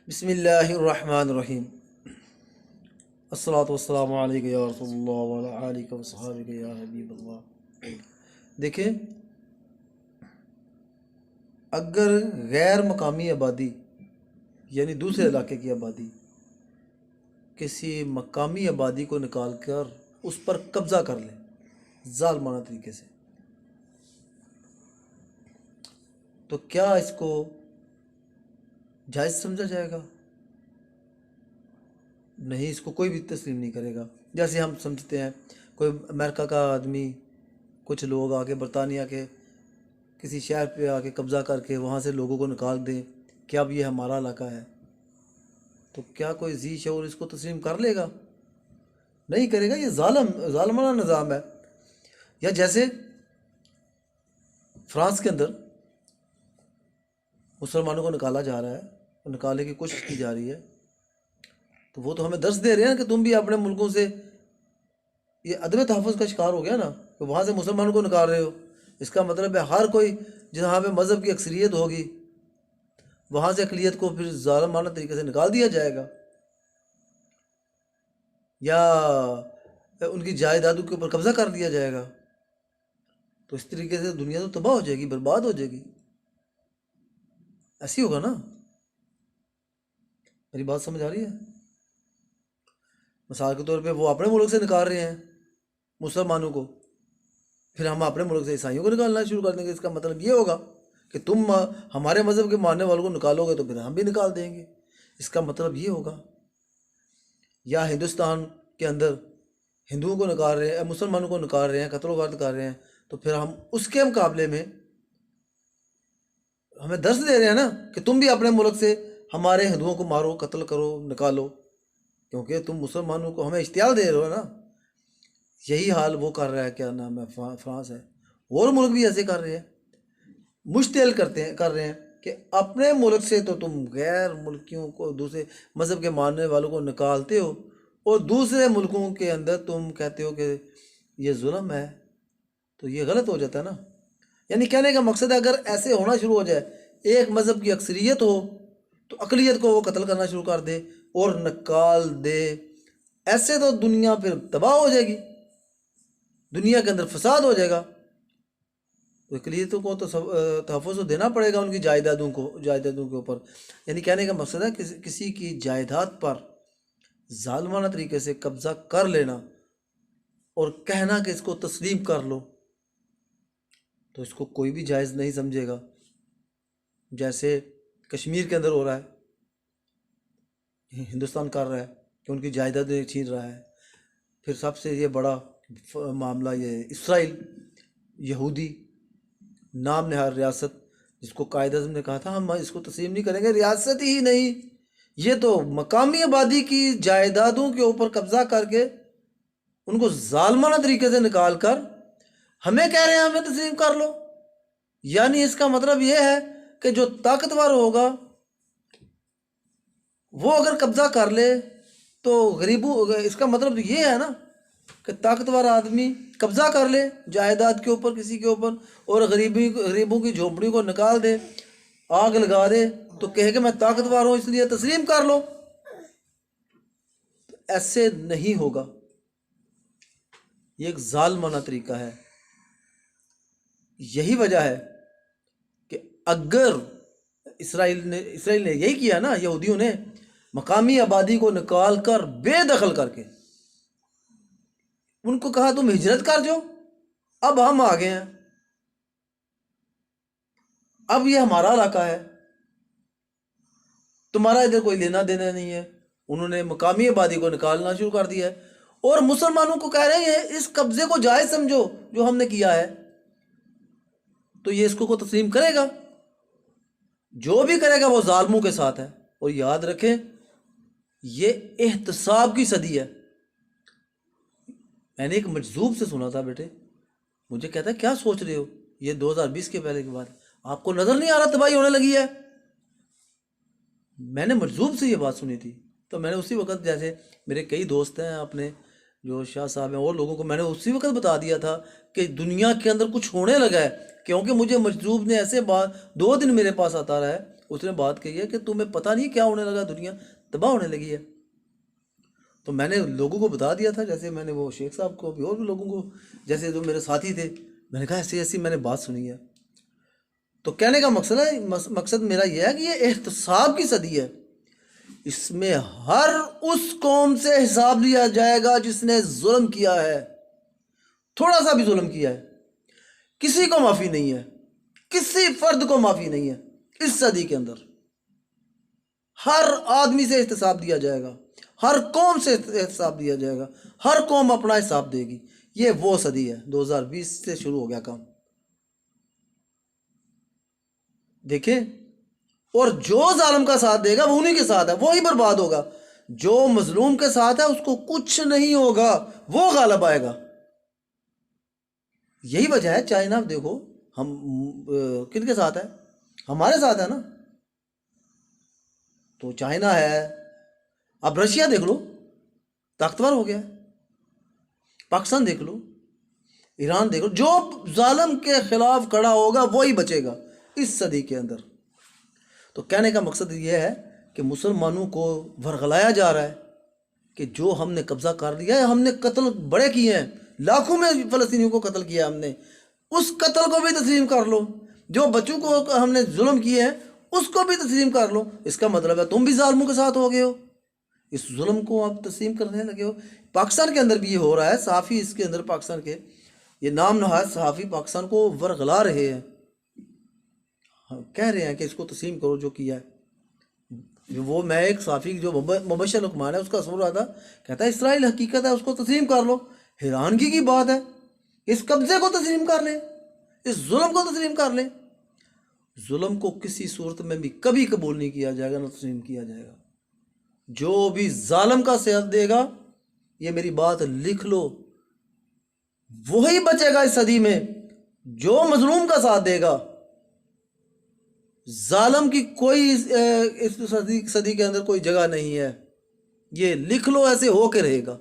बिस्मिल्लाहिर्रहमानिर्रहीम। अस्सलातु वस्सलामु अलैका या रसूलल्लाह व अला आलिका व सहाबिका या हबीबल्लाह। देखिए, अगर गैर मकामी आबादी यानी दूसरे इलाके की आबादी किसी मकामी आबादी को निकाल कर उस पर कब्ज़ा कर ले जालमाना तरीके से, तो क्या इसको जायज़ समझा जाएगा? नहीं, इसको कोई भी तस्लीम नहीं करेगा। जैसे हम समझते हैं कोई अमेरिका का आदमी, कुछ लोग आके बरतानिया के किसी शहर पे आके कब्ज़ा करके वहाँ से लोगों को निकाल दें कि अब ये हमारा इलाका है, तो क्या कोई जी शऊर इसको तस्लीम कर लेगा? नहीं करेगा। ये जालमाना निज़ाम है। या जैसे फ्रांस के अंदर मुसलमानों को निकाला जा रहा है, निकालने की कोशिश की जा रही है, तो वो तो हमें दर्श दे रहे हैं कि तुम भी अपने मुल्कों से ये अदम तहफ़्फ़ुज़ का शिकार हो गया ना, तो वहाँ से मुसलमानों को निकाल रहे हो। इसका मतलब है हर कोई जहाँ पे मज़हब की अक्सरियत होगी वहाँ से अक़लियत को फिर ज़ालिमाना तरीके से निकाल दिया जाएगा, या उनकी जायदादों के ऊपर कब्ज़ा कर दिया जाएगा। तो इस तरीके से दुनिया तो तबाह हो जाएगी, बर्बाद हो जाएगी। ऐसी होगा ना? मेरी बात समझ आ रही है? मिसाल के तौर पे वो अपने मुल्क से निकाल रहे हैं मुसलमानों को, फिर हम अपने मुल्क से ईसाइयों को निकालना शुरू कर देंगे। इसका मतलब ये होगा कि तुम हमारे मज़हब के मानने वालों को निकालोगे तो फिर हम भी निकाल देंगे। इसका मतलब ये होगा। या हिंदुस्तान के अंदर हिंदुओं को निकाल रहे हैं, मुसलमानों को निकाल रहे हैं, कत्ल वारत कर रहे हैं, तो फिर हम उसके मुकाबले में हमें दर्श दे रहे हैं ना कि तुम भी अपने मुल्क से हमारे हिंदुओं को मारो, कत्ल करो, निकालो, क्योंकि तुम मुसलमानों को हमें इश्तियाल दे रहे हो ना। यही हाल वो कर रहा है, क्या नाम है, फ्रांस है, और मुल्क भी ऐसे कर रहे हैं, मुश्तिल कर रहे हैं कि अपने मुल्क से तो तुम गैर मुल्कियों को, दूसरे मज़हब के मानने वालों को निकालते हो, और दूसरे मुल्कों के अंदर तुम कहते हो कि ये जुल्म है। तो ये गलत हो जाता है ना। यानी कहने का मकसद है, अगर ऐसे होना शुरू हो जाए, एक मज़हब की अक्सरियत हो तो अक़लियत को वो कत्ल करना शुरू कर दे और निकाल दे, ऐसे तो दुनिया फिर तबाह हो जाएगी, दुनिया के अंदर फसाद हो जाएगा। तो अक़लियतों को तो तहफ़्फ़ुज़ देना पड़ेगा, उनकी जायदादों के ऊपर। यानी कहने का मकसद है किसी की जायदाद पर ज़ालिमाना तरीके से कब्ज़ा कर लेना और कहना कि इसको तस्लीम कर लो, तो इसको कोई भी जायज़ नहीं समझेगा। जैसे कश्मीर के अंदर हो रहा है, हिंदुस्तान कर रहा है कि उनकी जायदादें छीन रहा है। फिर सबसे ये बड़ा मामला ये इसराइल, यहूदी नाम नहार रियासत, जिसको कायद-ए-आज़म ने कहा था हम इसको तस्लीम नहीं करेंगे, रियासत ही नहीं, ये तो मकामी आबादी की जायदादों के ऊपर कब्ज़ा करके उनको ज़ालिमाना तरीके से निकाल कर हमें कह रहे हैं हमें तस्लीम कर लो। यानी इसका मतलब ये है कि जो ताकतवर होगा वो अगर कब्ज़ा कर ले तो गरीबों, इसका मतलब ये है ना कि ताकतवर आदमी कब्ज़ा कर ले जायदाद के ऊपर, किसी के ऊपर, और गरीबों की झोंपड़ी को निकाल दे, आग लगा दे, तो कहे कि मैं ताकतवर हूँ इसलिए तस्लीम कर लो। तो ऐसे नहीं होगा, ये एक ज़ालिमाना तरीका है। यही वजह है कि अगर इसराइल ने यही किया ना, यहूदियों ने मकामी आबादी को निकाल कर बेदखल करके उनको कहा तुम हिजरत कर जाओ, अब हम आ गए हैं, अब ये हमारा इलाका है, तुम्हारा इधर कोई लेना देना नहीं है। उन्होंने मकामी आबादी को निकालना शुरू कर दिया है और मुसलमानों को कह रहे हैं इस कब्जे को जायज़ समझो जो हमने किया है, तो ये इसको तस्लीम करेगा। जो भी करेगा वो जालिमों के साथ है। और याद रखें, ये एहतसाब की सदी है। मैंने एक मजजूब से सुना था, बेटे मुझे कहता है क्या सोच रहे हो, ये 2020 के पहले की बात, आपको नज़र नहीं आ रहा तबाही होने लगी है? मैंने मजजूब से ये बात सुनी थी, तो मैंने उसी वक्त, जैसे मेरे कई दोस्त हैं अपने जो शाह साहब हैं, और लोगों को मैंने उसी वक्त बता दिया था कि दुनिया के अंदर कुछ होने लगा है, क्योंकि मुझे मजजूब ने ऐसे बात 2 दिन मेरे पास आता रहा है उसने बात कही है कि तुम्हें पता नहीं क्या होने लगा, दुनिया तबाह होने लगी है। तो मैंने लोगों को बता दिया था, जैसे मैंने वो शेख साहब को भी और भी लोगों को, जैसे जो मेरे साथी थे, मैंने कहा ऐसी ऐसी मैंने बात सुनी है। तो कहने का मकसद है, मकसद मेरा यह है कि ये एहतसाब की सदी है। इसमें हर उस कौम से हिसाब लिया जाएगा जिसने जुल्म किया है, थोड़ा सा भी जुल्म किया है। किसी को माफ़ी नहीं है, किसी फर्द को माफ़ी नहीं है। इस सदी के अंदर हर आदमी से एहतसाब दिया जाएगा, हर कौम से एहतसाब दिया जाएगा, हर कौम अपना हिसाब देगी। ये वो सदी है, 2020 से शुरू हो गया काम, देखें। और जो जालिम का साथ देगा वो उन्हीं के साथ है, वो ही बर्बाद होगा। जो मजलूम के साथ है उसको कुछ नहीं होगा, वो गालिब आएगा। यही वजह है, चाइना देखो, हम किन के साथ है? हमारे साथ है ना। तो चाइना है, अब रशिया देख लो, ताकतवर हो गया है। पाकिस्तान देख लो, ईरान देख लो। जो जालिम के खिलाफ खड़ा होगा वही बचेगा इस सदी के अंदर। तो कहने का मकसद ये है कि मुसलमानों को वरगलाया जा रहा है कि जो हमने कब्जा कर लिया है, हमने कत्ल बड़े किए हैं, लाखों में फ़लस्तीनियों को कत्ल किया हमने, उस कत्ल को भी तस्लीम कर लो। जो बच्चों को हमने जुल्म किए हैं उसको भी तस्लीम कर लो। इसका मतलब है तुम भी जालिमों के साथ हो गए हो, इस जुल्म को आप तस्लीम करने लगे हो। पाकिस्तान के अंदर भी ये हो रहा है। सहाफ़ी इसके अंदर पाकिस्तान के, ये नाम नहाद सहाफ़ी पाकिस्तान को वरगला रहे हैं, कह रहे हैं कि इसको तस्लीम करो जो किया है। वो मैं एक सहाफ़ी जो मुबशर लुकमान है उसका सुन रहा था, कहता है इसराइल हकीकत है, उसको तस्लीम कर लो। हैरानगी की बात है, इस कब्ज़े को तस्लीम कर ले, इस जुल्म को तस्लीम कर ले। जुल्म को किसी सूरत में भी कभी कबूल नहीं किया जाएगा, ना तस्लीम किया जाएगा। जो भी जालिम का साथ देगा, ये मेरी बात लिख लो, वही बचेगा इस सदी में। जो मजलूम का साथ देगा, जालिम की कोई इस सदी के अंदर कोई जगह नहीं है। ये लिख लो, ऐसे होके रहेगा।